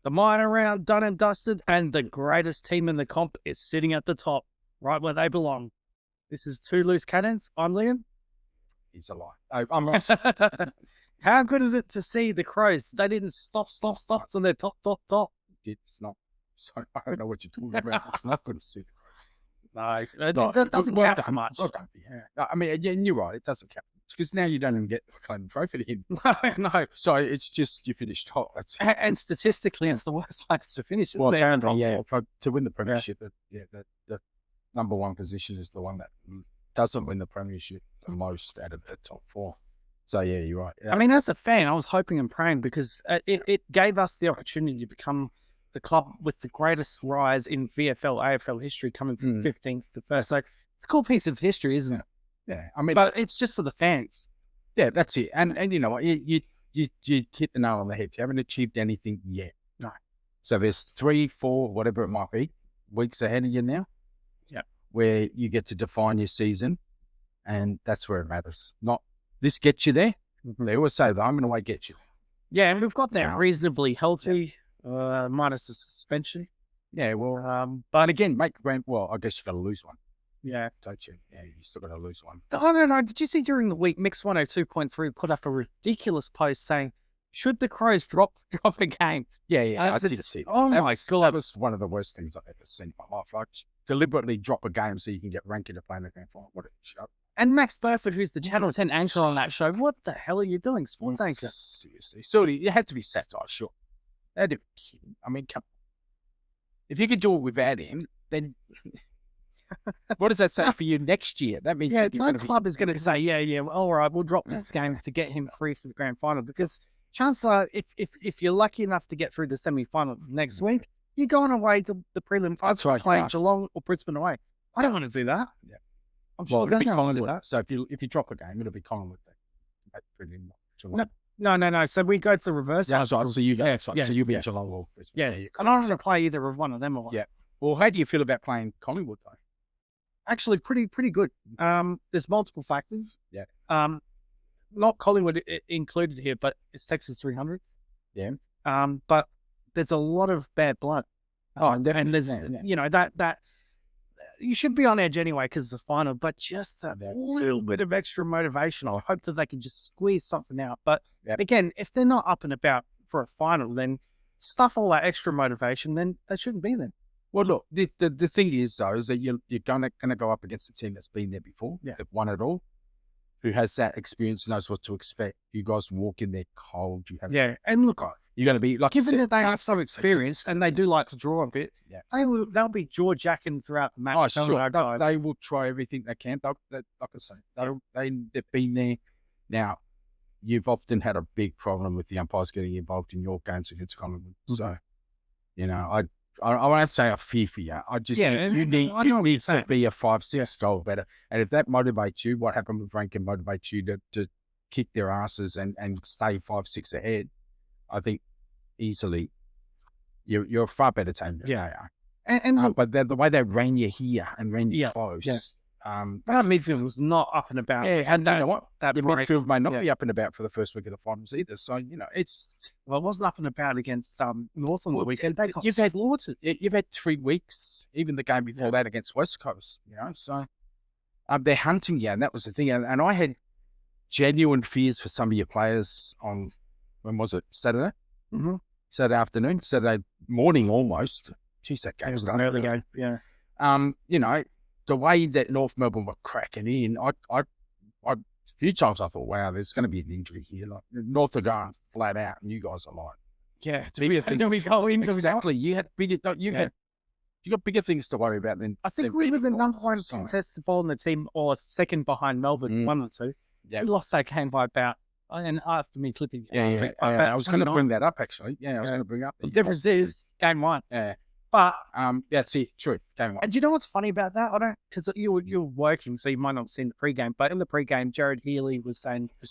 The minor round done and dusted, and the greatest team in the comp is sitting at the top, right where they belong. This is Two Loose Cannons. I'm Liam. He's a lie. I'm Ross. How good is it to see the Crows? They didn't stop. It's on their top. It's not. Sorry, I don't know what you're talking about. It's not good to see. No, that doesn't count for much. Yeah. I mean, yeah, you're right. It doesn't count because now you don't even get the claim trophy in. No. So it's just you finish top. That's and statistically, it's the worst place to finish. Well, isn't it? yeah, to win the premiership, the number one position is the one that doesn't win the premiership the most out of the top four. So yeah, you're right. Yeah. I mean, as a fan, I was hoping and praying because it gave us the opportunity to become the club with the greatest rise in VFL, AFL history, coming from 15th to first. So it's a cool piece of history, isn't it? Yeah, I mean, but it's just for the fans. Yeah, that's it. And you know what, you hit the nail on the head. You haven't achieved anything yet. No. So there's 3, 4, whatever it might be, weeks ahead of you now. Yeah. Where you get to define your season, and that's where it matters. Not this gets you there. They always say the home and away gets you. Yeah, and we've got that reasonably healthy, minus the suspension. Yeah, well, but again, well, I guess you got to lose one. Yeah. Don't you? Yeah, you still got to lose one. I don't know. Did you see during the week, Mix 102.3 put up a ridiculous post saying, should the Crows drop a game? Yeah, I did see that. Oh my God. That was one of the worst things I've ever seen in my life. Like, deliberately drop a game so you can get ranked to play in the grand final. What a shut. And Max Burford, who's the Channel 10 anchor on that show, what the hell are you doing, sports anchor? Seriously. Sorry, you had to be satire, sure. They had to be kidding. I mean, come on. If you could do it without him, then what does that say for you next year? That means no club is going to say, yeah, well, all right, we'll drop this game to get him free for the grand final, because chances are, if you're lucky enough to get through the semi-finals next week, you're going away to the prelim. That's right. Playing Geelong or Brisbane away. I don't want to do that. Yeah. I'm sure they don't want to do that. So if you drop a game, it'll be Collingwood. No. So we go to the reverse. Yeah, so you go. That's right. So you'll be at Geelong or Brisbane. Yeah. And I don't want to play either of one of them. Yeah. Well, how do you feel about playing Collingwood though? Actually, pretty good. There's multiple factors. Yeah. Not Collingwood included here, but it's Texas 300. Yeah. But there's a lot of bad blood. Oh, and there's you know that you should be on edge anyway because it's the final, but just a little bit of extra motivation. I hope that they can just squeeze something out. But again, if they're not up and about for a final, then stuff all that extra motivation, then they shouldn't be there. Well, look, the thing is though, is that you're going to go up against a team that's been there before, they've won it all, who has that experience, knows what to expect. You guys walk in there cold. You have and look, you're going to be like, given that they have some experience and they do like to draw a bit, they'll be jaw jacking throughout the match. Oh, sure. They will try everything they can. Like I say, they've been there. Now, you've often had a big problem with the umpires getting involved in your games against Collingwood. So, you know, I won't have to say I fear for you. I just you need to be a 5-6 goal better. And if that motivates you, what happened with Rankin motivates you to kick their asses and stay 5-6 ahead, I think easily you're a far better team than they are. And but the way they ran you here and ran you close. Yeah. That midfield was not up and about. Yeah, and you know what? That your midfield may not be up and about for the first week of the finals either. So, you know, it wasn't up and about against North on the weekend. They got you've slaughtered. You've had 3 weeks, even the game before that against West Coast, you know. So they're hunting you, and that was the thing. And I had genuine fears for some of your players on, when was it? Saturday? Mm-hmm. Saturday afternoon, Saturday morning almost. Jeez, that game was an early game. Yeah. You know, the way that North Melbourne were cracking in, a few times I thought, wow, there's going to be an injury here. Like North are going flat out, and you guys are like, do we go into exactly? You had bigger, you got bigger things to worry about than. I think we were the number one contested ball in the team, or second behind Melbourne, 1 or 2. Yeah, we lost that game by about. And after me clipping, I was going to bring that up actually. Yeah, I was going to bring up the difference is game 1. Yeah. But that's it. True. Game 1. And do you know what's funny about that? I don't, because you're working, so you might not have seen the pregame. But in the pregame, Jared Healy was saying the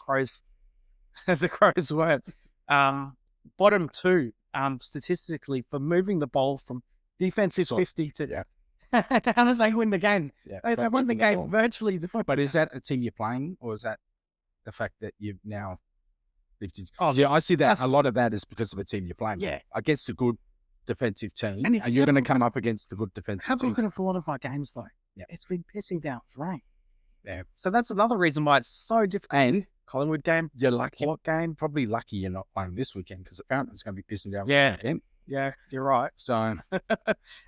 Crows were bottom 2 statistically for moving the ball from defensive 50 to. How did they win the game? Yeah, they won the game virtually. But is that the team you're playing, or is that the fact that you've now lifted? Oh, yeah, I see that a lot of that is because of the team you're playing. Yeah, against a good defensive team, And and, if you you're have going to come up against the good defensive have a teams. look at a lot of my games, though. Yeah. It's been pissing down with rain. Yeah. So that's another reason why it's so difficult. And Collingwood game, you're lucky, Port game. probably lucky you're not playing this weekend because apparently it's going to be pissing down Yeah. again. Yeah, you're right. So,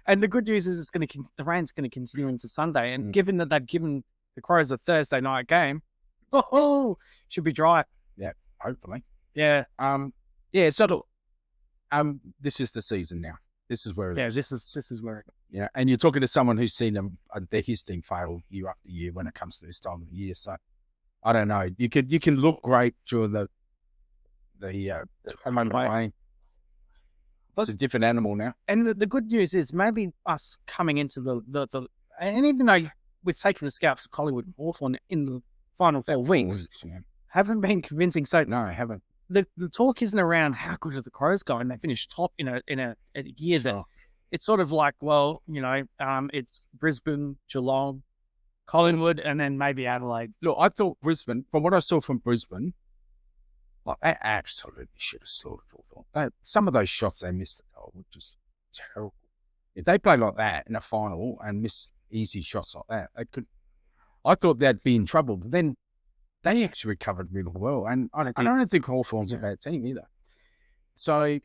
And the good news is the rain's going to continue into Sunday. And given that they've given the Crows a Thursday night game, should be dry. hopefully. Yeah. Yeah, so look, this is the season now. This is where it is. This is where Yeah, and you're talking to someone who's seen his team fail year after year when it comes to this time of the year. So I don't know. You can look great during the moment of rain. It's a different animal now. And the good news is maybe us coming into the and even though we've taken the scalps of Collingwood and Hawthorn in the final 4 weeks, Yeah. haven't been convincing. So No, I haven't. the talk isn't around how good are the Crows going. They finished top in a year that Sure. it's sort of like, well, it's Brisbane, Geelong, Collingwood, and then maybe Adelaide. Look, I thought Brisbane, from what I saw from Brisbane, like they absolutely should have slaughtered Hawthorn. Some of those shots they missed were just terrible. If they play like that in a final and miss easy shots like that, they could. I thought they'd be in trouble, but then they actually recovered really well. And I don't think Hawthorn's a bad team either. So,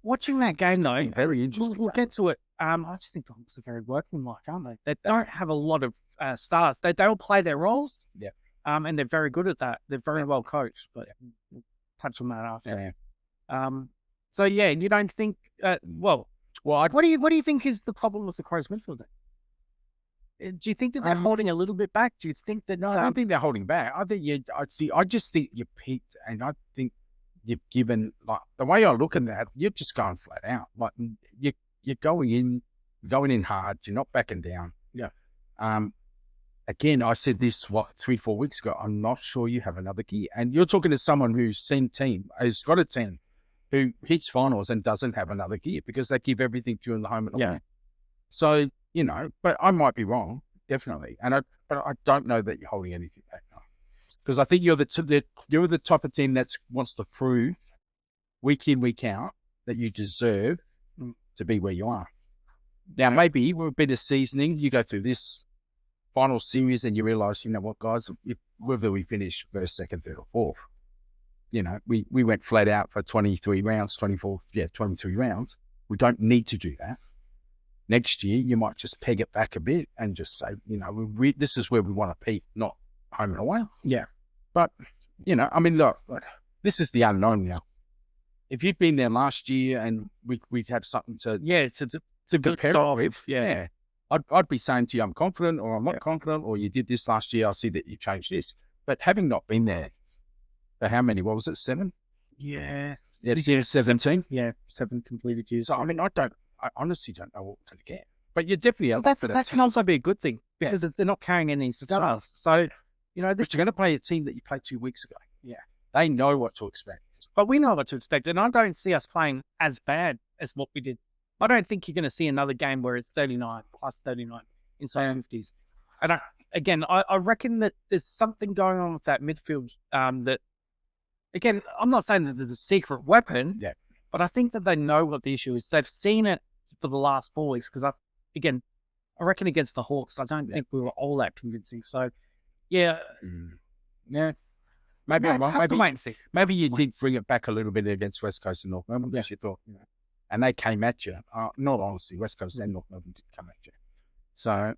Watching that game though, very interesting. we'll get to it. I just think the Hawks are very workmanlike, aren't they? They don't have a lot of stars. They all play their roles. Yeah. And they're very good at that. They're very well coached, but we'll touch on that after. Yeah. So yeah, you don't think? What do you think is the problem with the Crows midfield? Do you think that they're holding a little bit back? Do you think that? No, I don't think they're holding back. I think I just think you peaked, and I think you've given, like, the way I look at that, you're just going flat out. Like you're going in hard. You're not backing down. Yeah. Again, I said this 3-4 weeks ago. I'm not sure you have another gear, and you're talking to someone who's got a team who hits finals and doesn't have another gear because they give everything during the home and away. Yeah. So but I might be wrong, definitely, but I don't know that you're holding anything back now, because I think you're the type of team that wants to prove week in, week out that you deserve to be where you are. Now, maybe with a bit of seasoning, you go through this final series and you realise, you know what, guys, whether we finish first, second, third, or fourth, we went flat out for 23 rounds. We don't need to do that. Next year, you might just peg it back a bit and just say, this is where we want to peak, not home and away. Yeah. But, look, this is the unknown now. If you'd been there last year and we'd have something to compare with, I'd be saying to you, I'm confident, or I'm not confident, or you did this last year, I see that you changed this. But having not been there for how many, what was it, 7? Yeah. Yeah, 17? Yeah, 7 completed years. So, I honestly don't know what to get. But you're definitely out. That can also be a good thing because they're not carrying any stars. So, but you're going to play a team that you played 2 weeks ago. Yeah. They know what to expect. But we know what to expect. And I don't see us playing as bad as what we did. I don't think you're going to see another game where it's 39 plus 39 inside 50s. And I reckon that there's something going on with that midfield that, again, I'm not saying that there's a secret weapon, but I think that they know what the issue is. They've seen it for the last 4 weeks because, I reckon against the Hawks, I don't think we were all that convincing. So, yeah. Yeah. Maybe I'm wrong. Maybe you Wait. did bring it back a little bit against West Coast and North Melbourne because you thought, and they came at you. Not honestly, West Coast and North Melbourne did come at you. So,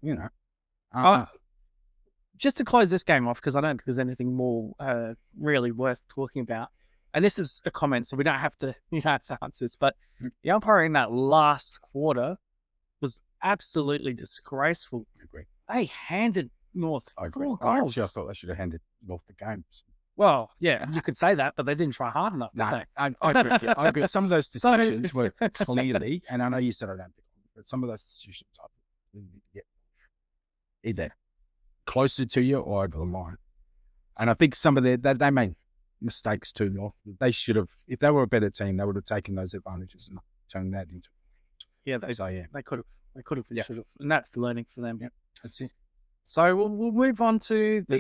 just to close this game off, because I don't think there's anything more really worth talking about. And this is a comment, so we don't have to answer this. But the umpiring in that last quarter was absolutely disgraceful. I agree. They handed North 4 goals. Actually, I thought they should have handed North the games. Well, yeah, you could say that, but they didn't try hard enough. No, did they? I agree. Some of those decisions were clearly, and I know you said I don't think, but some of those decisions either closer to you or over the line. And I think some of they made mistakes too, North. They should have, if they were a better team, they would have taken those advantages and turned that into. Yeah, they could have. They could have and should have. And that's learning for them. Yeah, that's it. So we'll move on to the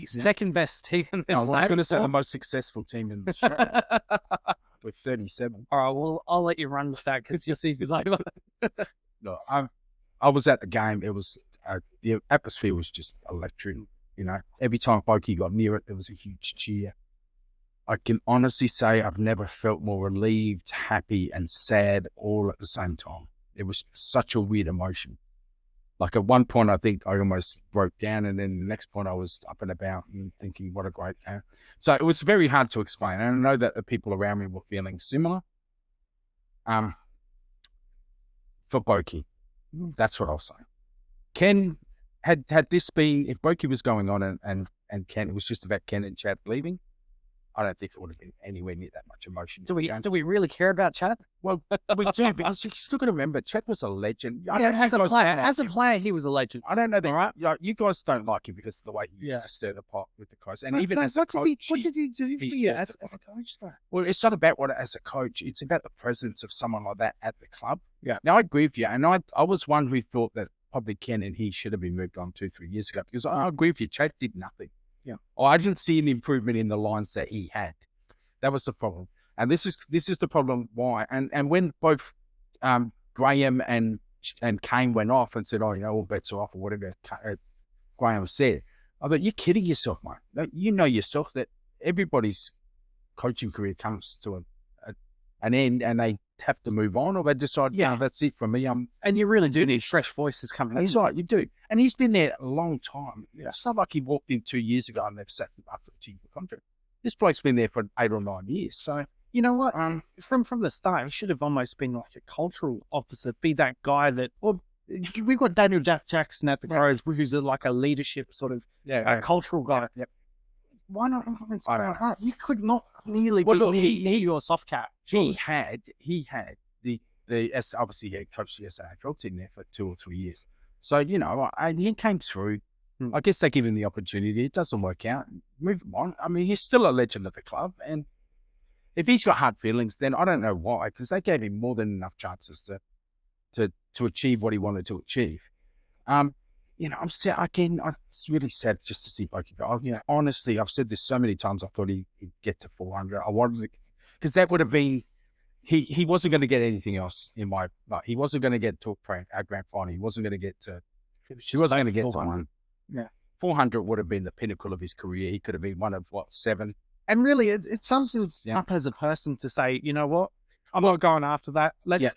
second best team in this. I was going to say the most successful team in the show. up with 37. All right, well, I'll let you run with that because your season's over. No, I was at the game. It was the atmosphere was just electric. You know, every time Boki got near it, there was a huge cheer. I can honestly say I've never felt more relieved, happy, and sad all at the same time. It was such a weird emotion. Like at one point, I think I almost broke down, and then the next point I was up and about and thinking, what a great game. So it was very hard to explain. And I know that the people around me were feeling similar. For Boki, that's what I'll say. Ken, had this been, if Boki was going on and Ken, it was just about Ken and Chad leaving, I don't think it would have been anywhere near that much emotion. Do we really care about Chad? Well, we do, because you still got to remember, Chad was a legend. As a player, he was a legend. I don't know that. Right? You guys don't like him because of the way he used to stir the pot with the coach, and even as a coach, what did he do for you as a coach, though? Well, it's not about what as a coach. It's about the presence of someone like that at the club. Yeah. Now I agree with you, and I was one who thought that probably Ken and he should have been moved on 2-3 years ago, because I agree with you. Chad did nothing. Yeah. I didn't see an improvement in the lines that he had. That was the problem. And this is the problem why. And when both Graham and Kane went off and said, oh, you know, all bets are off or whatever Graham said, I thought, you're kidding yourself, mate. You know yourself that everybody's coaching career comes to an end and they have to move on, or they decide, no, that's it for me. And you really do need fresh voices coming in. That's right, you do. And he's been there a long time. You know, it's not like he walked in 2 years ago and they've sat him up to a 2-year contract. This bloke's been there for 8 or 9 years. So, you know what? From the start, he should have almost been like a cultural officer, be that guy that, well, we've got Daniel Jackson at the Crows, who's like a leadership sort of cultural guy. Yep. Why not influence that? You could not nearly be your soft cap. He had the obviously he had coached the SAFL team there for 2 or 3 years. So, you know, he came through. I guess they give him the opportunity. It doesn't work out. Move him on. I mean, he's still a legend of the club. And if he's got hard feelings, then I don't know why, because they gave him more than enough chances to achieve what he wanted to achieve. You know, I'm sad again. It's really sad just to see Boki go. Honestly, I've said this so many times. I thought he'd get to 400. I wanted to, because that would have been, he wasn't going to get anything else in my, like, he wasn't going to get to a grand final. He wasn't going to get to, he wasn't going to get to one. Yeah. 400 would have been the pinnacle of his career. He could have been one of 7. And really, it sums him up as a person to say, you know what, I'm not going after that. Let's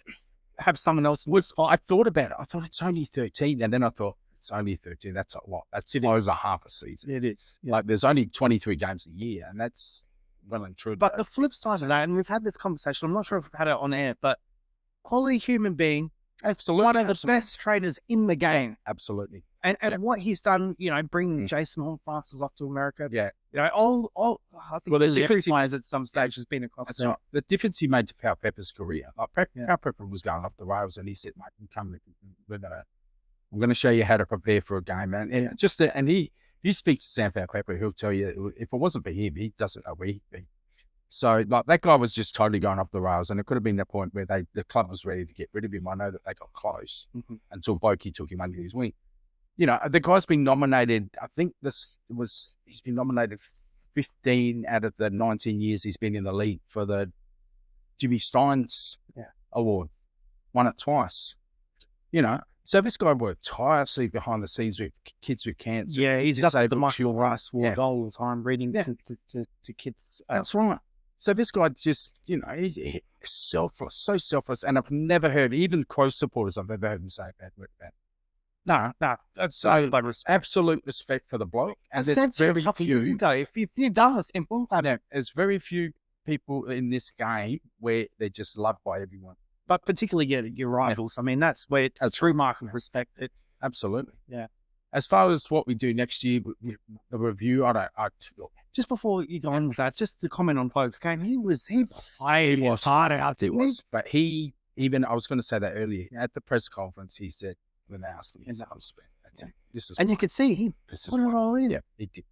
have someone else. I thought about it. I thought it's only 13. And then I thought, it's only 13. That's a lot. That's over half a season. It is. Yeah. Like there's only 23 games a year, and that's well and true. But the flip side of that, and we've had this conversation, I'm not sure if we've had it on air, but quality human being, absolutely, one of the best trainers in the game. Absolutely. And what he's done, you know, bringing Jason Horne-Francis off to America. Yeah. You know, I think the difference players at some stage has been across. That's right. The difference he made to Powell Pepper's career. Like Powell Pepper was going off the rails, and he said, mate, come, we're going to show you how to prepare for a game. And if you speak to Sam Powell Pepper, he'll tell you, if it wasn't for him, he doesn't know where he'd be. So, like, that guy was just totally going off the rails, and it could have been the point where the club was ready to get rid of him. I know that they got close until Boki took him under his wing. You know, the guy's been nominated, I think he's been nominated 15 out of the 19 years he's been in the league for the Jimmy Steins Award. Won it twice. You know, so this guy worked tirelessly behind the scenes with kids with cancer. Yeah, he's up at the Michael Rice Award all the time, reading to kids. That's right. So this guy just, you know, he's selfless, so selfless. And I've never heard, even Crows supporters, I've never heard him say a bad word about it. No, that's so absolute respect for the bloke. And there's very few. If you've done it simple, there's very few people in this game where they're just loved by everyone. But particularly your rivals. I mean, that's where a true mark of respect. Absolutely. Yeah. As far as what we do next year, the review, just before you go on with that, just to comment on Pogue's game, he played his heart out. It was, but I was going to say that earlier at the press conference. He said, when they asked him, and you could see he put it all in. Yeah, he did.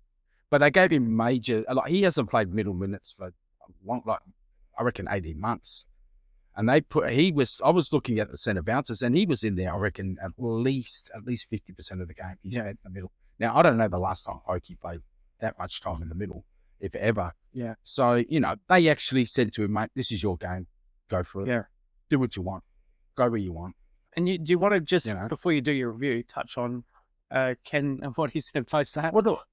But they gave him major. Like, he hasn't played middle minutes for I reckon 18 months. And I was looking at the centre bouncers, and he was in there, I reckon, at least 50% of the game. He's in the middle. Now, I don't know the last time Oki played that much time in the middle. if ever. Yeah. So, they actually said to him, mate, this is your game. Go for it. Yeah. Do what you want. Go where you want. And do you want to just, You know. before you do your review, touch on Ken and what he said post that? Well,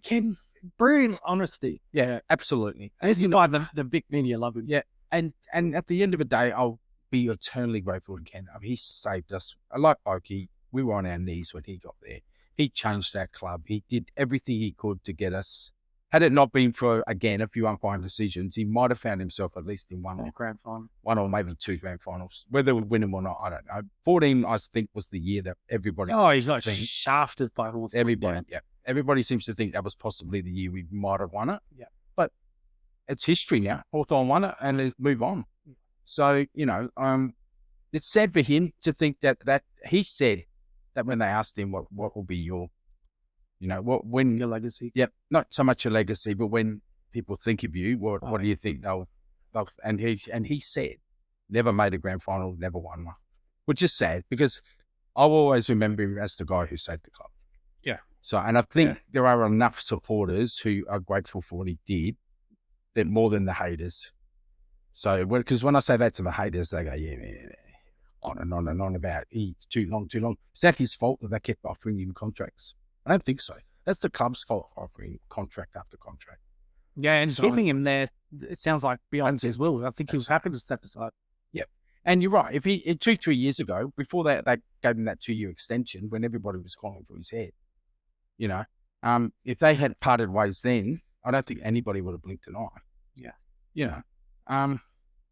Ken, Brilliant honesty. yeah, absolutely. This is why the big media love him. Yeah. And at the end of the day, I'll be eternally grateful to Ken. I mean, he saved us. Like Oki, we were on our knees when he got there. He changed that club. He did everything he could to get us. Had it not been for, again, a few umpiring decisions, he might have found himself at least in one Grand final. or maybe 2 grand finals. Whether we'd win them or not, I don't know. 14, I think, was the year that everybody... Oh, he's like shafted by Hawthorn. Everybody, yeah. Everybody seems to think that was possibly the year we might have won it. Yeah. But it's history now. Hawthorn won it and let's move on. So, it's sad for him to think that he said that when they asked him what will be your, when Your legacy. Yep, not so much a legacy, but when people think of you, what do you think they'll and he said, never made a grand final, never won one, which is sad because I'll always remember him as the guy who saved the club. Yeah. So, and I think there are enough supporters who are grateful for what he did, that more than the haters. So, because when I say that to the haters, they go, yeah, on and on and on about it's too long. Is that his fault that they kept offering him contracts? I don't think so. That's the club's fault, offering contract after contract. Yeah, and keeping him there, it sounds like beyond his will. I think he was happy to step aside. Yep. And you're right. If he 2-3 years ago, before they gave him that 2-year extension, when everybody was calling for his head, if they had parted ways then, I don't think anybody would have blinked an eye. Yeah.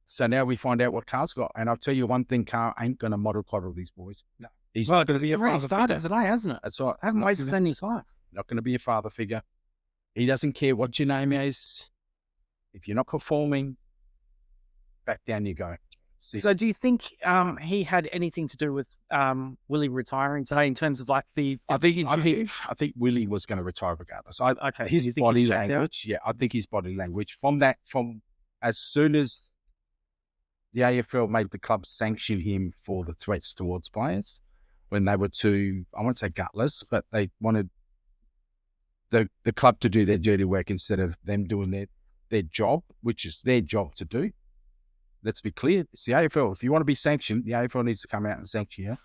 So now we find out what Carl's got. And I'll tell you one thing, Carl ain't going to model coddle these boys. No. He's Well, not going to be a already father started figure. today, hasn't it? That's right. I haven't wasted any time. Not going to be a father figure. He doesn't care what your name is. If you're not performing, back down you go. See? So do you think he had anything to do with Willie retiring today in terms of like the I think Willie was going to retire regardless. okay, His so you think body he's checked out? language, I think his body language from as soon as the AFL made the club sanction him for the threats towards players, when they were too, I won't say gutless, but they wanted the club to do their dirty work instead of them doing their job, which is their job to do. Let's be clear. It's the AFL. If you want to be sanctioned, the AFL needs to come out and sanction you.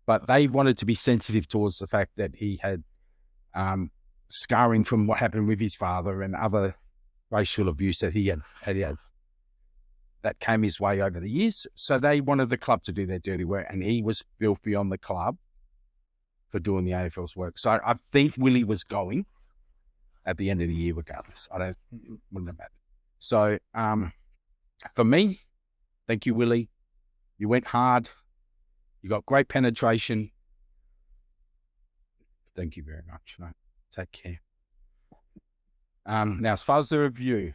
But they wanted to be sensitive towards the fact that he had scarring from what happened with his father and other racial abuse that he had that came his way over the years. So they wanted the club to do their dirty work, and he was filthy on the club for doing the AFL's work. So I think Willie was going at the end of the year regardless. Wouldn't have mattered. So for me, thank you, Willie. You went hard. You got great penetration. Thank you very much. No, take care. Now, as far as the review,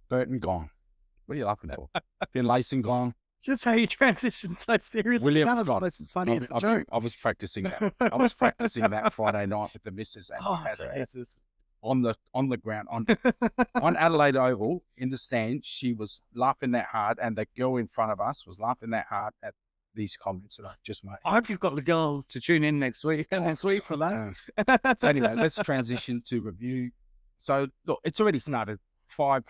Burton gone. What are you laughing at? Finlayson gone. Just how you transition so seriously. Williams That gone. was funny as a joke. I was practicing that. I was practicing that Friday night with the missus and Oh, had her Jesus. on the ground on Adelaide Oval in the stand. She was laughing that hard, and the girl in front of us was laughing that hard at these comments that I just made. I hope you've got the girl to tune in next week for that. So anyway, let's transition to review. So look, it's already started. 5.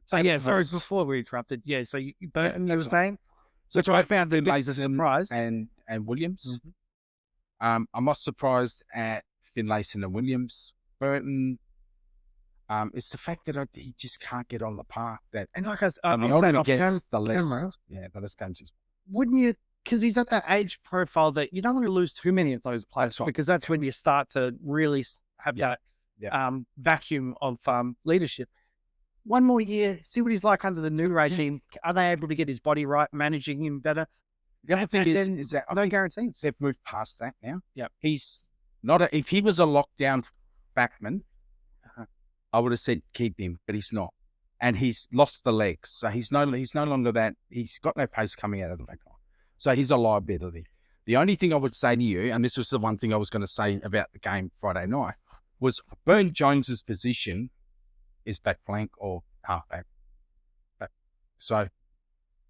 So yeah, sorry, before we interrupted. Yeah, so Burton, you were saying? So Which I found a bit Finlayson surprised. and Williams. Mm-hmm. I'm not surprised at Finlayson and Williams. Burton, it's the fact that he just can't get on the park. And like I the was older saying he off gets, the camera, less. Yeah, the less games he's. wouldn't you? Because he's at that age profile that you don't want to lose too many of those players, right. because that's when you start to really have that vacuum of leadership. One more year, see what he's like under the new regime. Are they able to get his body right, managing him better? The other thing is that no guarantees. they've moved past that now. Yep. He's not if he was a lockdown backman, I would have said keep him, but he's not. And he's lost the legs. So he's no longer that. He's got no pace coming out of the back line. So he's a liability. The only thing I would say to you, and this was the one thing I was going to say about the game Friday night, was Burton Jones's position is back flank or half back. So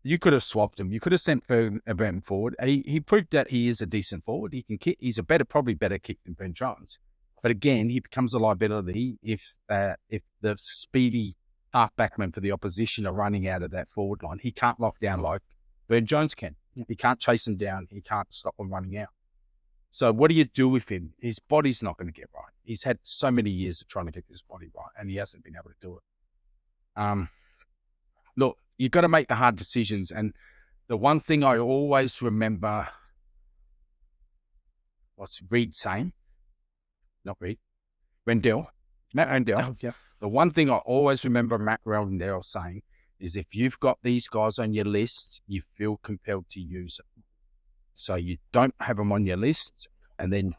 you could have swapped him. You could have sent Burton forward. He proved that he is a decent forward. He can kick. He's probably better kick than Ben Jones. But again, he becomes a liability if the speedy half-backmen for the opposition are running out of that forward line. He can't lock down like Burn Jones can. He can't chase them down. He can't stop them running out. So what do you do with him? His body's not going to get right. He's had so many years of trying to get this body right, and he hasn't been able to do it. Look, you've got to make the hard decisions. And the one thing I always remember, what's Reed saying? Not Reed. Rendell. Matt Rendell. Oh, yeah. The one thing I always remember Matt Rendell saying is if you've got these guys on your list, you feel compelled to use them. So you don't have them on your list, and then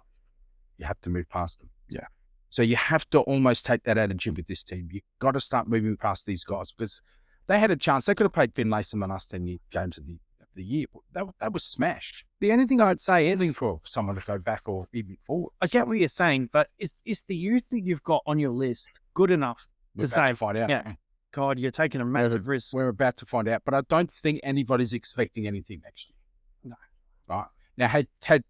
you have to move past them. Yeah. So you have to almost take that attitude with this team. You've got to start moving past these guys because they had a chance. They could have played Finlayson and the last 10 games of the year. That was smashed. The only thing I'd say is, Looking for someone to go back or even forward. I get what you're saying, but is the youth that you've got on your list good enough We're to about say, to find out. yeah, God, you're taking a massive risk. We're about to find out, but I don't think anybody's expecting anything next year. No. Right. Now, had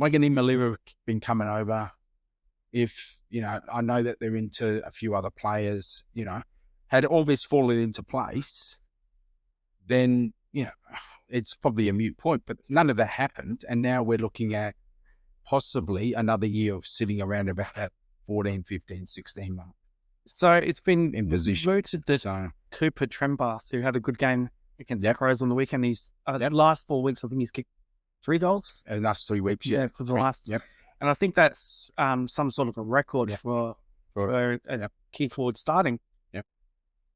Wanganeen-Malira been coming over, if, I know that they're into a few other players, had all this fallen into place, then, it's probably a moot point, but none of that happened. And now we're looking at possibly another year of sitting around about that 14, 15, 16 mark. So it's been In position. voted that Cooper Trembath, who had a good game against the Yep. Crows on the weekend, he's last 4 weeks, I think he's kicked 3 goals. In the last 3 weeks, For the last. Yep. And I think that's some sort of a record for a key forward starting. Yep.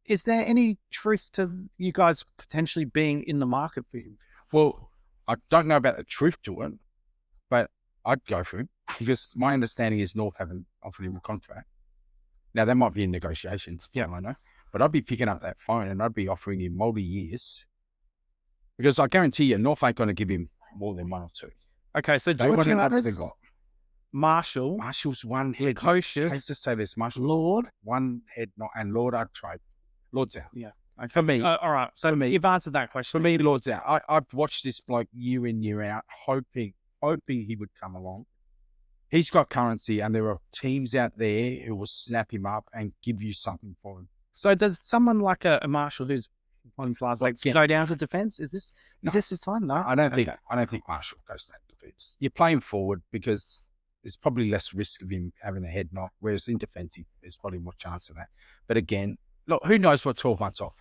Is there any truth to you guys potentially being in the market for him? Well, I don't know about the truth to it, but I'd go for him because my understanding is North haven't offered him a contract. Now, that might be in negotiations. Yeah. I know. But I'd be picking up that phone and I'd be offering him multi-years because I guarantee you North ain't going to give him more than 1 or 2. Okay, so They want George to know what Harris, they got. Marshall, Marshall's one head. I Kocius, hate to say this, Marshall's Lord. one head, and Lord I'd trade. Lord's out. Yeah. Okay. For me. All right. So For me. you've answered that question. For me, Lord's out. I've watched this bloke year in, year out, hoping he would come along. He's got currency, and there are teams out there who will snap him up and give you something for him. So does someone like a Marshall who's on his last legs go down to defence? Is this his time? No, I don't think. Okay. I don't think Marshall goes to that defence. You play him forward because there's probably less risk of him having a head knock, whereas in defence there's probably more chance of that. But again, look, who knows what 12 months off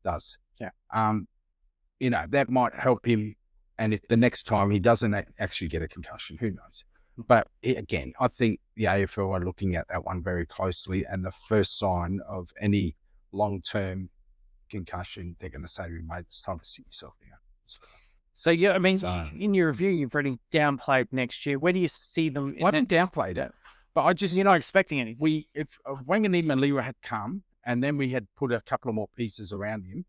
does? Yeah. That might help him. And if the next time he doesn't actually get a concussion, who knows? But again, I think the AFL are looking at that one very closely. And the first sign of any long-term concussion, they're going to say, mate, it's time to sit yourself down. So, yeah, I mean, in your review, you've already downplayed next year. Where do you see them? I haven't downplayed it, but I just... You're not expecting anything. If Wanganeen-Malira had come and then we had put a couple of more pieces around him,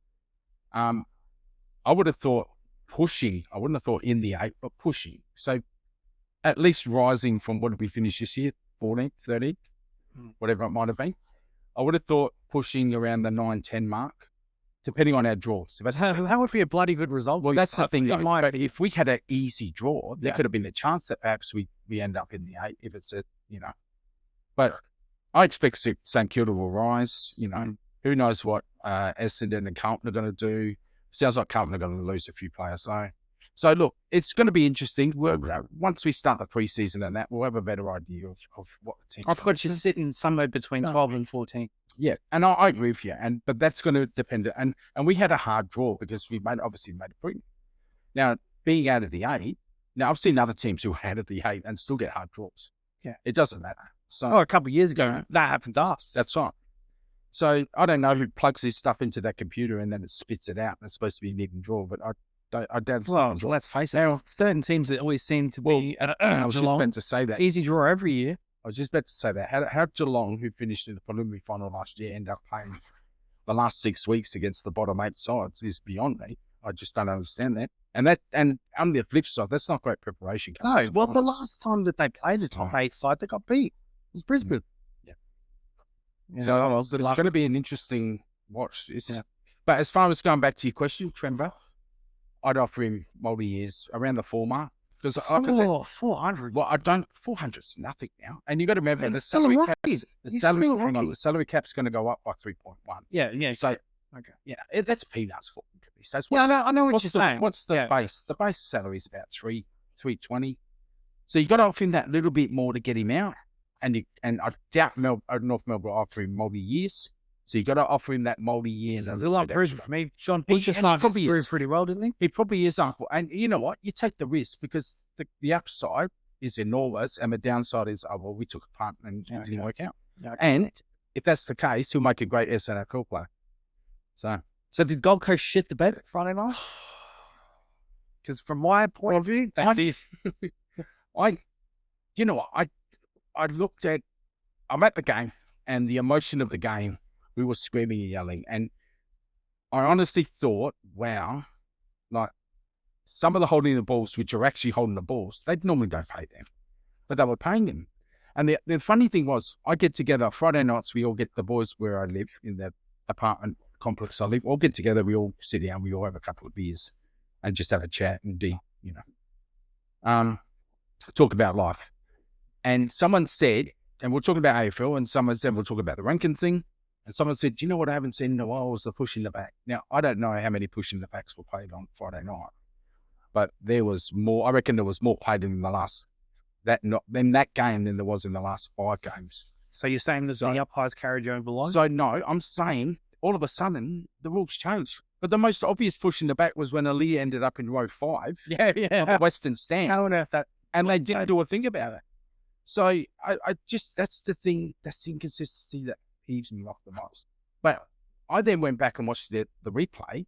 I would have thought pushing. I wouldn't have thought in the 8, but pushing. So at least rising from what did we finish this year? 14th, 13th, whatever it might have been. I would have thought pushing around the 9-10 mark, depending on our draw. So that would be a bloody good result. Well, that's the thing. It might. But if we had an easy draw, there Yeah. could have been a chance that perhaps we end up in the 8 if it's But I expect St Kilda will rise. Who knows what Essendon and Carlton are going to do. Sounds like Carlton are going to lose a few players. So look, it's going to be interesting. Once we start the preseason and that, we'll have a better idea of what the team. I've got you sitting somewhere between 12 and 14. Yeah, and I agree with you. But that's going to depend. And we had a hard draw because we obviously made a point. Now, being out of the 8, now I've seen other teams who are out of the 8 and still get hard draws. Yeah. It doesn't matter. So a couple of years ago, that happened to us. that's right. So I don't know who plugs this stuff into that computer and then it spits it out. And it's supposed to be an even draw, but I doubt it's Well, an even draw. let's face it. Now- There's certain teams that always seem to be I was just Geelong, about to say that. easy draw every year. I was just about to say that. How Geelong, who finished in the preliminary final last year, end up playing the last 6 weeks against the bottom 8 sides is beyond me. I just don't understand that. And on the flip side, that's not great preparation. No, well, the last time that they played the top 8 side, they got beat. It was Brisbane. Yeah. So it's going to be an interesting watch. But as far as going back to your question, Tremba, I'd offer him multi-years around the 4 mark. Because like I said, Oh, 400. well, 400's nothing now. And you got to remember And the still salary lucky. cap, the He's salary, still hang on, lucky. the salary cap's going to go up by 3.1. Yeah, yeah. So, Okay. yeah, that's peanuts for these days. Yeah, I know what What's you're the, saying. what's the Yeah. base? The base salary is about 320. So you got to offer him that little bit more to get him out. And I doubt North Melbourne will offer him multi-years. So you got to offer him that multi-years. There's a lot of proof for me. John Butcher and he probably proved is. pretty well, didn't he? He probably is, Uncle. And you know what? You take the risk because the upside is enormous and the downside is, oh, well, we took a punt and it didn't work out. Okay. And if that's the case, he'll make a great SNFL player. So did Gold Coast shit the bed Friday night? Because from my point of view, they did. You know what? I'm at the game and the emotion of the game, we were screaming and yelling. And I honestly thought, wow, like some of the holding the balls, which are actually holding the balls, they normally don't pay them, but they were paying them. And the funny thing was, I get together Friday nights, we all get the boys where I live in the apartment complex I live, all get together, we all sit down, we all have a couple of beers and just have a chat and talk about life. And someone said, and we're talking about AFL, and someone said, we'll talk about the ranking thing. And someone said, do you know what I haven't seen in a while was the push in the back. Now, I don't know how many push in the backs were played on Friday night, but there was more, I reckon there was more played in that game than there was in the last 5 games. So you're saying the umpires carried you over the line? So no, I'm saying all of a sudden the rules changed. But the most obvious push in the back was when Ali ended up in row 5. Yeah. Of the Western stand. How on earth that? And they didn't do a thing about it. So I just, that's the thing, that's the inconsistency that peeves me off the most. But I then went back and watched the replay,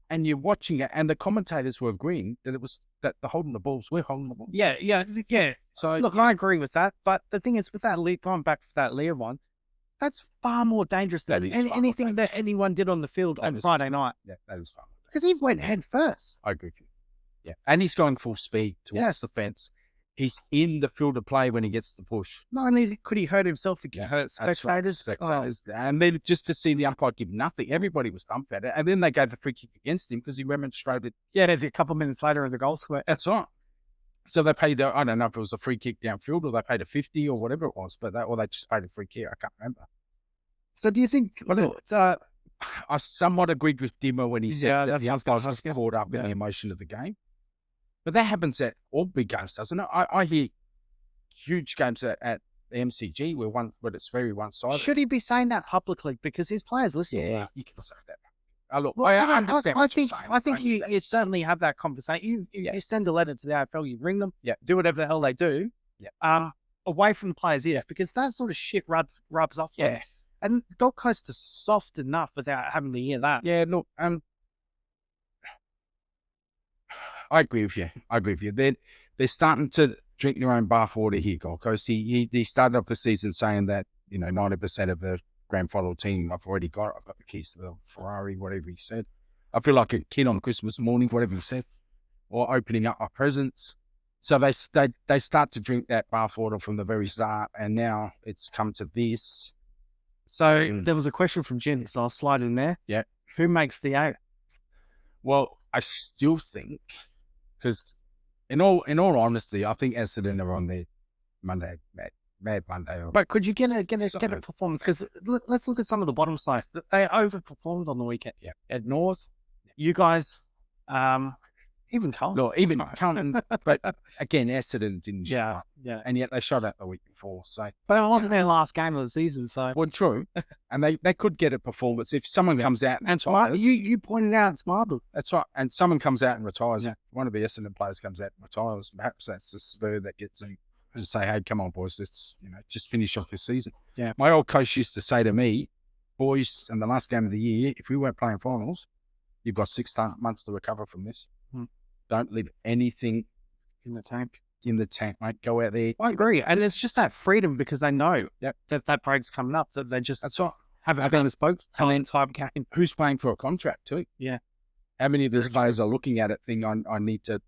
and you're watching it, and the commentators were agreeing that it was that the holding the balls were holding the balls. Yeah. So look, I agree with that. But the thing is, with that going back to that Lear one, that's far more dangerous than anything that anyone did on the field on Friday night. Yeah, that is fun. Because he went head first. I agree with you. Yeah, and he's going full speed towards the fence. He's in the field of play when he gets the push. Not only could he hurt himself, he could hurt spectators. And then just to see the umpire give nothing, everybody was dumbfounded. And then they gave the free kick against him because he remonstrated. Yeah, a couple of minutes later in the goal square. That's right. So they paid, I don't know if it was a free kick downfield or they paid a 50 or whatever it was, or they just paid a free kick. I can't remember. So do you think, I somewhat agreed with Dimmer when he said that the umpires was caught up in the emotion of the game. But that happens at all big games, doesn't it? I hear huge games at the MCG where it's very one-sided. Should he be saying that publicly? Because his players listen. Yeah, you can say that. Look, I understand. I think you certainly have that conversation. You send a letter to the AFL, you ring them, do whatever the hell they do, away from the players' ears, because that sort of shit rubs off. Yeah. And Gold Coast is soft enough without having to hear that. Yeah, look, I agree with you. They're starting to drink their own bathwater here, Gold Coast. He started off the season saying that 90% of the grand final team I've got the keys to the Ferrari, whatever he said. I feel like a kid on Christmas morning, whatever he said, or opening up my presents. So they start to drink that bathwater from the very start, and now it's come to this. So there was a question from Jim, so I'll slide in there. Yeah. Who makes the 8? Well, I still think, because in all honesty, I think Essendon are on their Monday, Mad Monday. But could you get a performance? Because let's look at some of the bottom sides. They overperformed on the weekend. Yeah. At North, you guys, even Carlton. No, even Carlton. But again, Essendon didn't show up. Yeah. And yet they shot out the week before. So, but it wasn't their last game of the season. So, well, true. And they could get a performance if someone comes out and retires. You pointed out it's Marble. That's right. And someone comes out and retires. Yeah. One of the Essendon players comes out and retires. Perhaps that's the spur that gets them to say, "Hey, come on, boys, let's just finish off this season." Yeah. My old coach used to say to me, "Boys, in the last game of the year, if we weren't playing finals, you've got 6 months to recover from this. Don't leave anything in the tank, mate. Go out there." I agree. And it's just that freedom because they know that break's coming up, that they just that's right. have a spokes talent type game. Who's paying for a contract too? Yeah. How many of these players are looking at it thinking, I need to,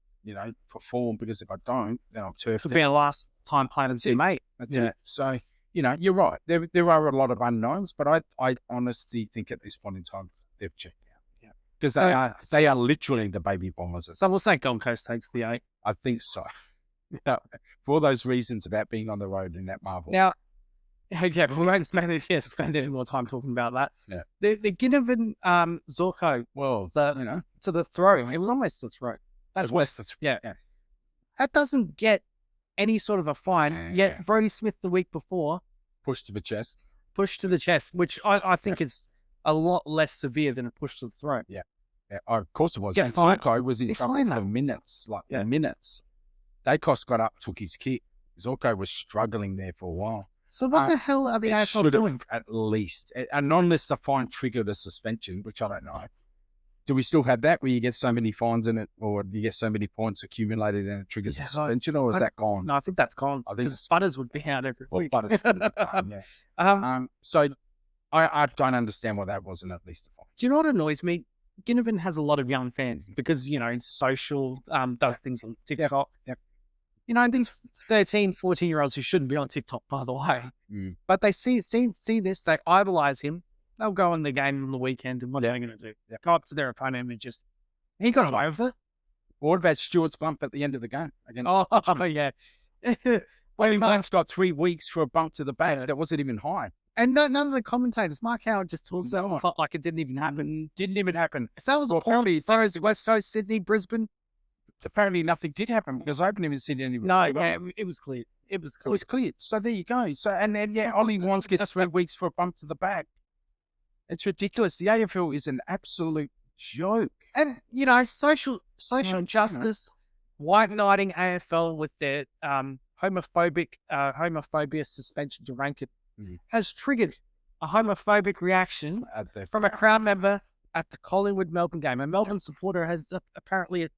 perform, because if I don't, then I'm turfed. Could be a last time playing as your mate. That's it. So, you're right. There are a lot of unknowns, but I honestly think at this point in time, they've checked out. Yeah. because they are literally the baby bombers. So we'll say Gold Coast takes the 8. I think so. Yeah. For all those reasons about being on the road in that marble. Now, okay, but we won't spend any more time talking about that. Yeah. The Ginnivan Zorko, Well, to the throw. It was almost the throw. that's West. Yeah. That doesn't get any sort of a fine. Yet Brody Smith the week before Push to the chest. pushed to the chest, which I think is a lot less severe than a push to the throat. Yeah, of course it was. Yeah, And Zorko was in trouble explain for that. minutes, minutes. Dacos got up, took his kick. Zorko was struggling there for a while. So what the hell are the They AFL should doing? have, at least, and unless the fine triggered a suspension, which I don't know. Do we still have that where you get so many fines in it, or you get so many points accumulated and it triggers a suspension, or is that gone? No, I think that's gone. I think because Butters would be out every week. Butters would be fine, yeah. So I don't understand why that wasn't at least a fine. Do you know what annoys me? Ginnivan has a lot of young fans because, social, does things on TikTok. Yep. These 13, 14-year-olds who shouldn't be on TikTok, by the way. Mm. But they see this, they idolize him. They'll go on the game on the weekend, and what are they going to do? Go up to their opponent and he got away with it. What about Stewart's bump at the end of the game? Against Yeah. Well, he once got 3 weeks for a bump to the back that wasn't even high. And none of the commentators, Mark Howard just talks about it like it didn't even happen. Didn't even happen. If that was a point, throws West Coast, Sydney, Brisbane. Apparently nothing did happen because I haven't even seen any. No, it was clear. It was clear. It was clear. So there you go. So and then Ollie Wans gets 3 weeks for a bump to the back. It's ridiculous. The AFL is an absolute joke. And social justice, white knighting AFL with their homophobia suspension to rank it has triggered a homophobic reaction from a crowd member at the Collingwood Melbourne game. A Melbourne supporter has apparently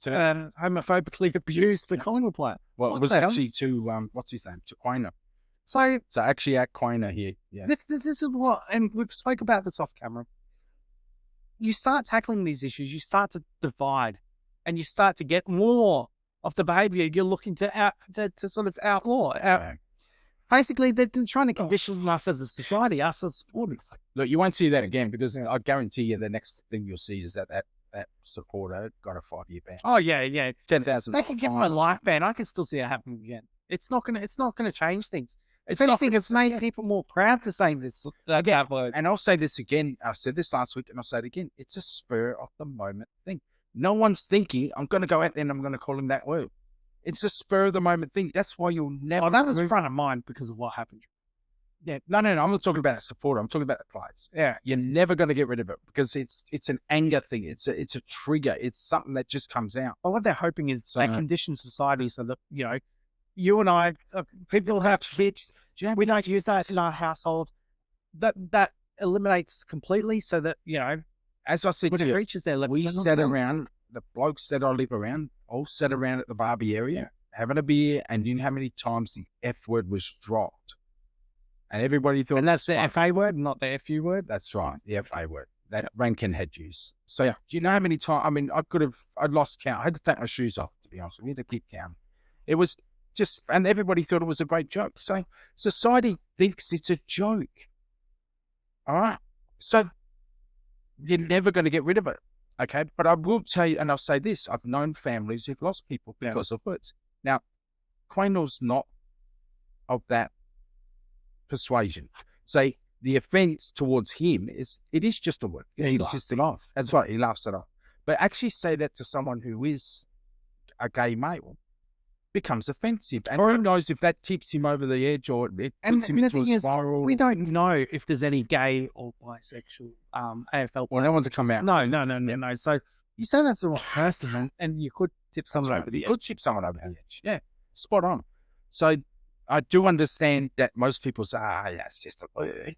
homophobically abused the Collingwood player. Well, it was actually to what's his name? To Quainer. So actually at Quainer here. Yeah. This is what, and we've spoke about this off camera. You start tackling these issues, you start to divide, and you start to get more of the behaviour you're looking to sort of outlaw. Basically, they're trying to condition us as a society, us as supporters. Look, you won't see that again because I guarantee you the next thing you'll see is that supporter got a 5-year ban. Oh yeah, 10,000. They can get my life ban. I can still see it happening again. It's not gonna change things. If anything, it's made people more proud to say this. That word. And I'll say this again. I said this last week, and I'll say it again. It's a spur of the moment thing. No one's thinking I'm going to go out there and I'm going to call him that word. It's a spur of the moment thing. That's why you'll never. Oh, that was front of mind because of what happened. Yeah, no. I'm not talking about the supporter. I'm talking about the players. Yeah, you're never going to get rid of it because it's an anger thing. It's a trigger. It's something that just comes out. But what they're hoping is that conditions society so that you and I, people have kids. We don't use that in our household. That eliminates completely, so that as I said to you, reaches their level. We sat around. The blokes that I live around all sat around at the Barbie area having a beer, and you know how many times the F word was dropped, and everybody thought. And that's the FA word, not the FU word. That's right, the FA word that Rankin had used. So do you know how many times? I mean, I lost count. I had to take my shoes off, to be honest with you, to keep count. It was just, and everybody thought it was a great joke. So society thinks it's a joke. All right. So you're never going to get rid of it. Okay. But I will tell you, and I'll say this, I've known families who've lost people because of words. Now, Quaynell's not of that persuasion. So the offence towards him is just a word. He laughs it off. That's right. He laughs it off. But actually say that to someone who is a gay male becomes offensive. And who knows if that tips him over the edge or it puts him into a spiral. We don't know if there's any gay or bisexual AFL. Well, no one's come out. No. So you say that's the wrong person, and you could tip someone over the edge. You could tip someone over the edge. Yeah, spot on. So I do understand that most people say, it's just a word.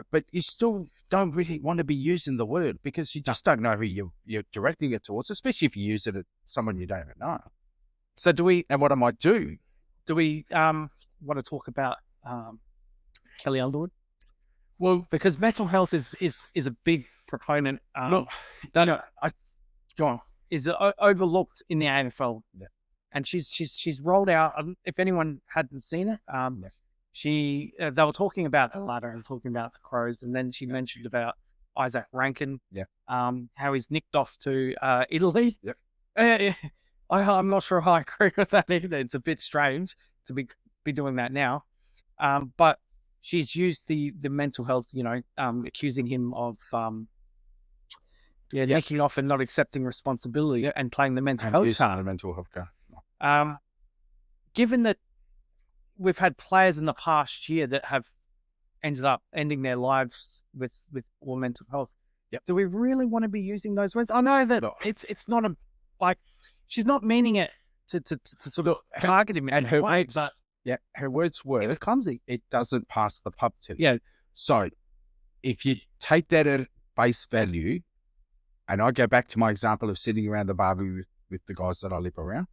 But you still don't really want to be using the word because you just don't know who you're directing it towards, especially if you use it at someone you don't even know. So and what I might do? Do we want to talk about Kelly Underwood? Well, because mental health is a big proponent. Go on. Is overlooked in the AFL, and she's rolled out. If anyone hadn't seen it, they were talking about the ladder and talking about the Crows, and then she mentioned about Isaac Rankin. Yeah. How he's nicked off to Italy. Yep. I'm not sure how I agree with that either. It's a bit strange to be doing that now. But she's used the mental health, accusing him of nicking off and not accepting responsibility and playing the mental health card. The mental health card. Given that we've had players in the past year that have ended up ending their lives with poor mental health, do we really want to be using those words? I know that it's not she's not meaning it to sort of target him, and her words, but her words were, it was clumsy. It doesn't pass the pub test. Yeah. So if you take that at face value, and I go back to my example of sitting around the barbie with the guys that I live around,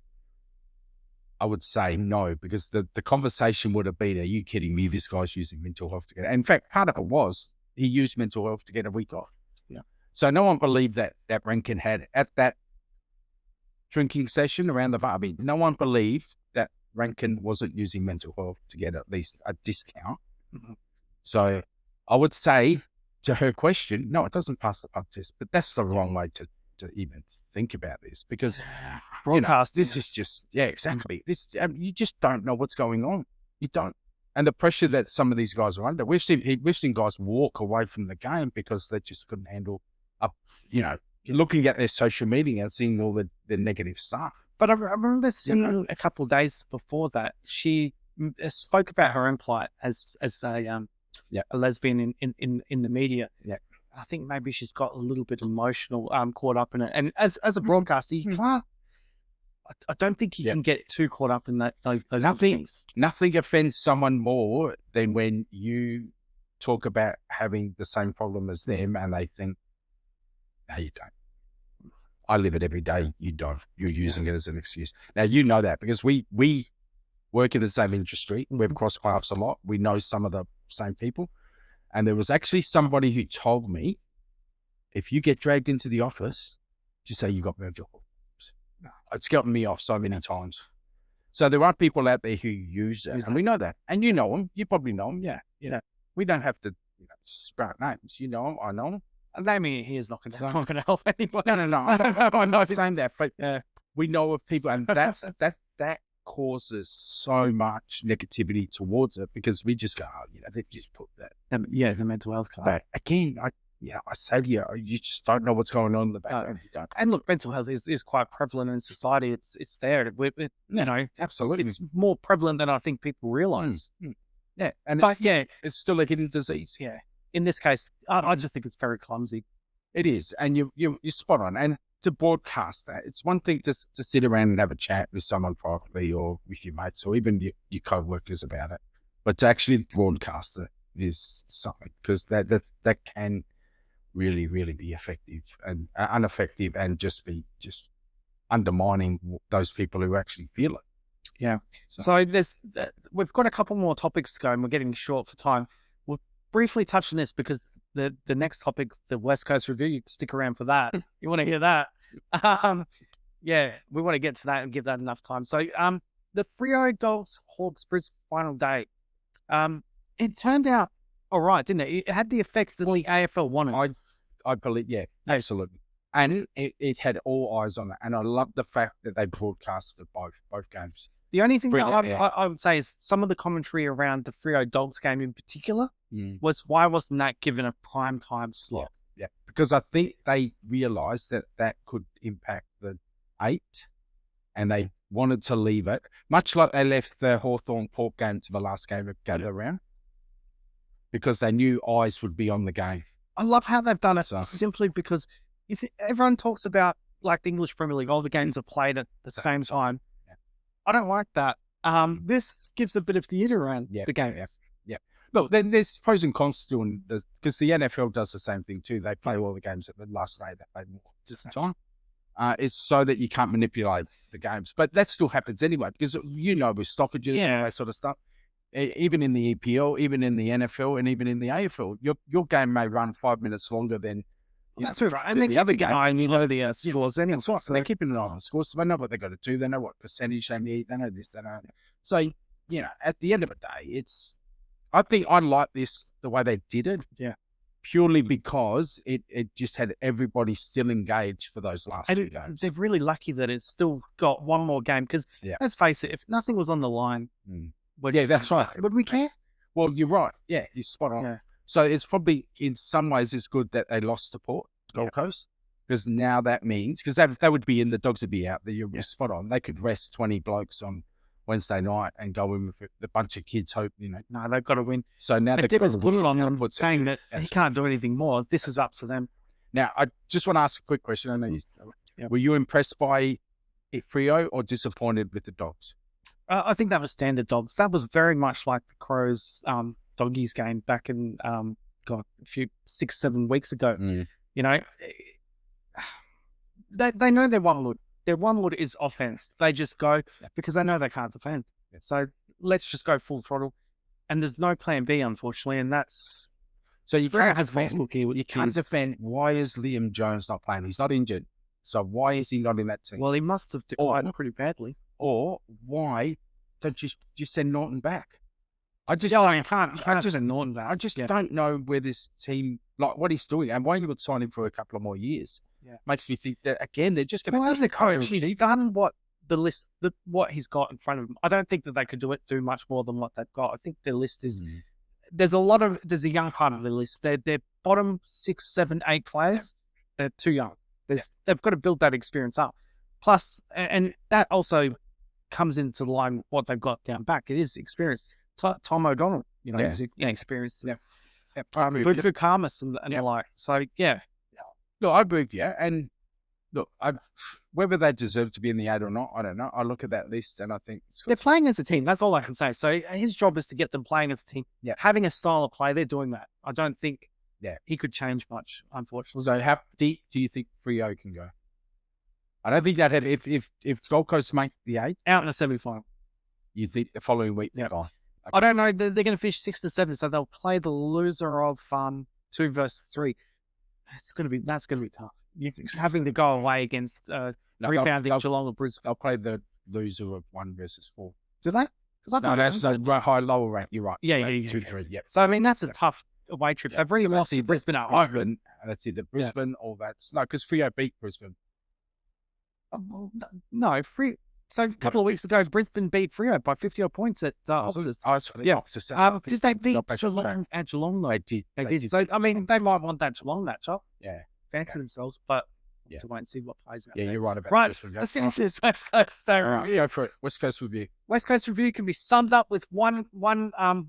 I would say no, because the conversation would have been, are you kidding me? This guy's using mental health to get, and in fact, part of it was he used mental health to get a week off. Yeah. So no one believed that Rankin had at that drinking session around the bar. I mean, no one believed that Rankin wasn't using mental health to get at least a discount. Mm-hmm. So I would say to her question, no, it doesn't pass the pub test, but that's the wrong way to even think about this, because broadcast, this is just, exactly. This, you just don't know what's going on. You don't. And the pressure that some of these guys are under, we've seen guys walk away from the game because they just couldn't handle looking at their social media and seeing all the negative stuff. But I remember seeing a couple of days before that, she spoke about her own plight as a lesbian in the media. Yeah. I think maybe she's got a little bit emotional, caught up in it. And as a broadcaster, you can't. I don't think you can get too caught up in those things. Nothing offends someone more than when you talk about having the same problem as them and they think, no, you don't. I live it every day. You don't. You're using it as an excuse. Now, you know that because we work in the same industry. We've crossed paths a lot. We know some of the same people. And there was actually somebody who told me, if you get dragged into the office, just say you got mental health. It's gotten me off so many times. So there are people out there who use it, and we know that. And you know them. You probably know them. Yeah. We don't have to sprout names. You know them. I know them. Naming it here is not going to help anyone. No. I'm not saying that, but we know of people, and that causes so much negativity towards it because we just go, they've just put that. The mental health card. But again, I say to you, you just don't know what's going on in the background. And look, mental health is quite prevalent in society. It's there. Absolutely. It's more prevalent than I think people realize. Yeah. And it's still a hidden disease. Yeah. In this case, I just think it's very clumsy. It is. And you're spot on. And to broadcast that, it's one thing to sit around and have a chat with someone privately or with your mates or even your co-workers about it. But to actually broadcast it is something, because that can really, really be effective and ineffective and just be undermining those people who actually feel it. Yeah. So we've got a couple more topics to go and we're getting short for time. We'll briefly touch on this because the next topic, the West Coast Review, you can stick around for that. You want to hear that? We want to get to that and give that enough time. So the Freo Dogs Hawks Brisbane final day, it turned out all right, didn't it? It had the effect that the AFL wanted. I believe, absolutely. And it had all eyes on it. And I love the fact that they broadcasted both games. The only thing that I would say is some of the commentary around the Freo Dogs game in particular was, why wasn't that given a prime time slot? Yeah. Because I think they realised that could impact the 8 and they wanted to leave it, much like they left the Hawthorn Port game to the last game of Gather Round, because they knew eyes would be on the game. I love how they've done it simply because everyone talks about, like, the English Premier League, all the games are played at the same time. Yeah. I don't like that. This gives a bit of theatre around the games. Yeah. Look, then there's pros and cons to doing this, because the NFL does the same thing too. They play all the games at the last day. They play more at the time. It's so that you can't manipulate the games. But that still happens anyway, because with stoppages and all that sort of stuff. Even in the EPL, even in the NFL, and even in the AFL, your game may run 5 minutes longer than that's right. And the other game. The scores anyway. That's right. So they're keeping an eye on the scores. So they know what they've got to do. They know what percentage they need. They know this. They know that. So at the end of the day, I think I like this the way they did it. Yeah. purely because it just had everybody still engaged for those last two games. They're really lucky that it's still got one more game because let's face it, if nothing was on the line, that's right. Would we care? Well, you're right. Yeah, you're spot on. Yeah. So it's probably in some ways it's good that they lost to Gold Coast, because now that means, because they would be in, the Dogs would be out there. You're spot on. They could rest 20 blokes on Wednesday night and go in with a bunch of kids. Hope No, they've got to win. So now they've put it on them, saying that he can't do anything more. This is up to them. Now, I just want to ask a quick question. I know were you impressed by Freo or disappointed with the Dogs? I think that was standard Dogs. That was very much like the Crows Doggies game back in a few 6-7 weeks ago. You know, they know their one look. Their one look is offense. They just go because they know they can't defend. So let's just go full throttle. And there's no plan B, unfortunately. And that's so you can't defend. Why is Liam Jones not playing? He's not injured. So why is he not in that team? Well, he must have declined pretty badly. Or why don't you just send Norton back? I can't just send Norton back. I just don't know where this team, like what he's doing, and why he would sign him for a couple of more years. Makes me think that again they're just going to. Well, as a coach, he's done what what he's got in front of him. I don't think that they could do much more than what they've got. I think their list is there's a young part of the list. Their bottom 6, 7, 8 players, they're too young. They've got to build that experience up. Plus, and that also comes into line with what they've got down back. It is experience. Tom O'Donnell, he's experienced. Buku Karmas and the like. So, Look, I agree with you. And look, whether they deserve to be in the 8 or not, I don't know. I look at that list and I think they're playing as a team. That's all I can say. So his job is to get them playing as a team. Yeah. Having a style of play, they're doing that. I don't think he could change much, unfortunately. So how deep do you think Freo can go? I don't think that if Gold Coast make the 8 out in the semi-final, you think the following week they're gone? Okay. I don't know. They're going to finish 6 to 7, so they'll play the loser of 2 versus 3. That's going to be tough. You're having to go away against rebounding Geelong or Brisbane. They'll play the loser of 1 versus 4. Do they? That's the lower rank. You're right. Yeah. 2, 3. Yeah. So I mean, that's a tough away trip. They've really lost to Brisbane at home. That's it. The Brisbane, all that's because Freo beat Brisbane. No, So a couple of weeks ago, Brisbane beat Freo by 50 odd points at Optus. Did they beat Geelong at Geelong? Though? They did. So I mean, they might want that Geelong matchup. Fancy themselves, but to wait and see what plays out. You're right about Brisbane. Let's get into this West Coast. Go for it. West Coast review. West Coast review can be summed up with one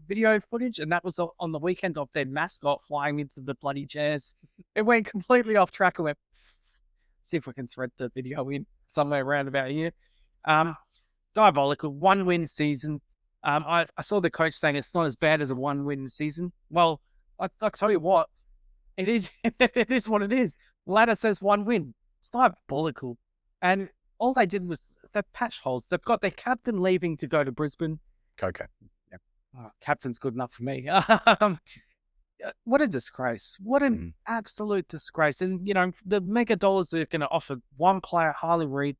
video footage, and that was on the weekend of their mascot flying into the bloody chairs. It went completely off track. I went, see if we can thread the video in somewhere around about here. Diabolical 1-win season. I saw the coach saying it's not as bad as a 1-win season. Well, I tell you what, it is. It is what it is. Ladder says 1 win. It's diabolical, and all they did was they patched holes. They've got their captain leaving to go to Brisbane. Okay. Captain's good enough for me. What a disgrace. What an absolute disgrace. And, the mega dollars are going to offer one player, Harley Reid.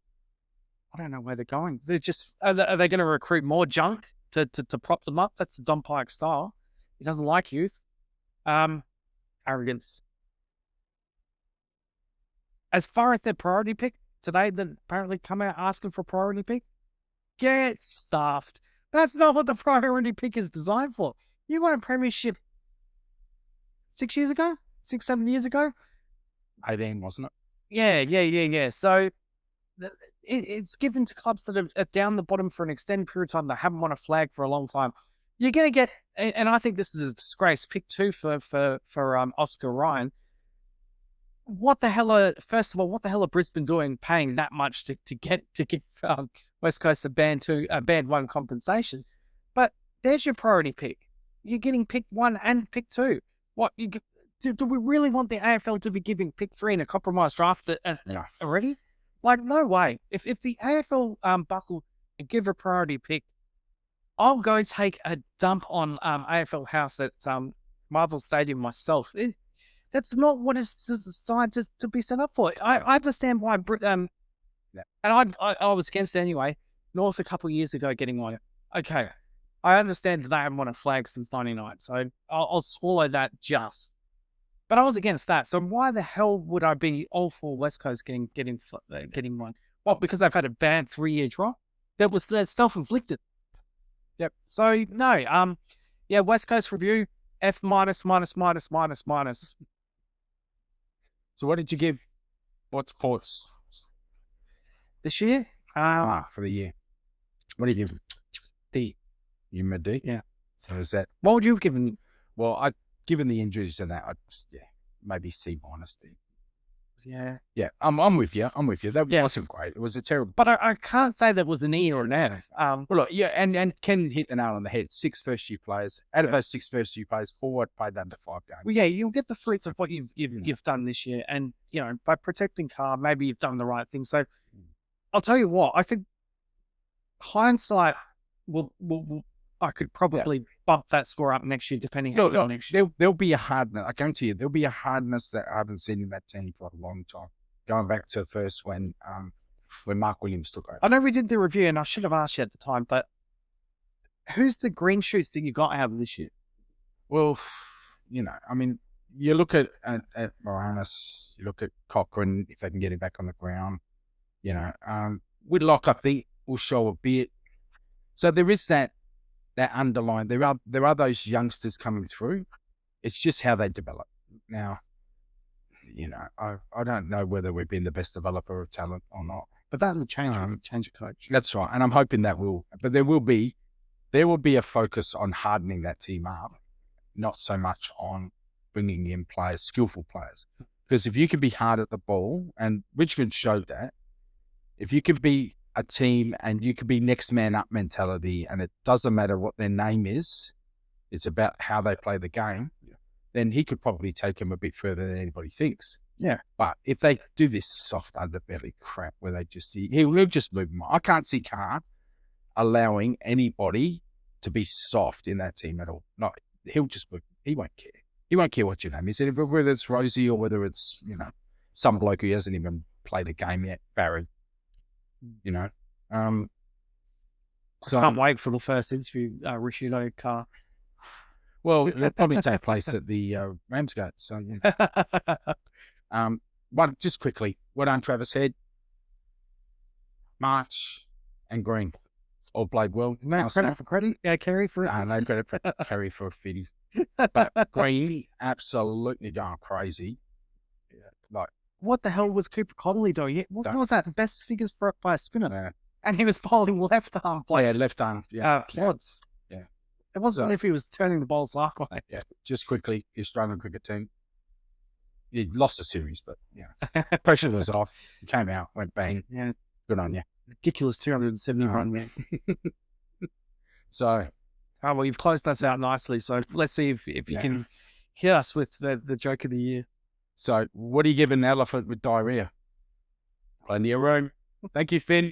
I don't know where they're going. They're just, are they going to recruit more junk to prop them up? That's the Don Pyke style. He doesn't like youth. Arrogance. As far as their priority pick, today they apparently come out asking for a priority pick. Get stuffed. That's not what the priority pick is designed for. You won a premiership 6 years ago? 6, 7 years ago? 18, wasn't it? Yeah. So it's given to clubs that are down the bottom for an extended period of time. They haven't won a flag for a long time. You're going to get, and I think this is a disgrace, pick 2 for Oscar Ryan. What the hell are Brisbane doing paying that much to give West Coast a band 1 compensation? But there's your priority pick. You're getting pick 1 and pick 2. Do we really want the AFL to be giving pick 3 in a compromised draft already? Like, no way. If the AFL buckle and give a priority pick, I'll go take a dump on AFL House at Marvel Stadium myself. That's not what it's designed to be set up for. I understand why, and I was against it anyway. North a couple of years ago getting one. Okay, I understand that they haven't won a flag since '99, so I'll swallow that just. But I was against that. So why the hell would I be all for West Coast getting one? Well, because they've had a bad 3-year drop. That's self-inflicted. Yep. So no. Yeah. West Coast review F minus minus minus minus minus. So what did you give? What's Ports This year? for the year? What do you give? D. You mid D? Yeah. So is that? What would you have given? Well, given the injuries and that, maybe C minus D. Yeah. Yeah, I'm with you. That wasn't great. It was a terrible. But I can't say that was an E or an F. Well, look, yeah, and Ken hit the nail on the head. 6 first-year players. Out of those 6 first-year players, 4 played under 5 games. Well, yeah, you'll get the fruits of what you've done this year, and by protecting Carr, maybe you've done the right thing. So, I'll tell you what, hindsight I could probably bump that score up next year, depending on next year. There'll be a hardness. I guarantee you, there'll be a hardness that I haven't seen in that team for a long time. Going back to first when Mark Williams took over. I know we did the review, and I should have asked you at the time, but who's the green shoots that you got out of this year? Well, I mean, you look at Moranis, you look at Cochrane, if they can get him back on the ground. Whitlock, I think, will show a bit. So there is that underlying. There are those youngsters coming through. It's just how they develop. Now, I don't know whether we've been the best developer of talent or not. But that will change with change of coach. That's right, and I'm hoping that will. But there will be a focus on hardening that team up, not so much on bringing in skillful players. Because if you can be hard at the ball, and Richmond showed that, if you can be a team and you can be next man up mentality, and it doesn't matter what their name is, it's about how they play the game, then he could probably take them a bit further than anybody thinks. Yeah. But if they do this soft underbelly crap where he'll just move them on. I can't see Carr allowing anybody to be soft in that team at all. No, he'll just move. He won't care. He won't care what your name is, whether it's Rosie or whether it's, some bloke who hasn't even played a game yet, Barry. So I can't wait for the first interview, Rishido Carr. Well, it'll probably take place at the Ramsgate. So, but just quickly, what on Travis Head, March, and Green all played well. No credit for credit. Yeah, Kerry for it. No credit for Kerry for 50s. But Green absolutely going crazy. Yeah, what the hell was Cooper Connolly doing? What was that? The best figures by a spinner. Yeah. And he was bowling left arm. Left arm. Yeah. Quads. Yeah. It wasn't as if he was turning the ball sideways. Yeah. Just quickly, the Australian cricket team. He lost the series, but pressure was off. He came out, went bang. Yeah. Good on you. Ridiculous 270 run man. So, well, you've closed us out nicely. So let's see if you can hit us with the joke of the year. So, what do you give an elephant with diarrhea? Plenty of room. Thank you, Finn.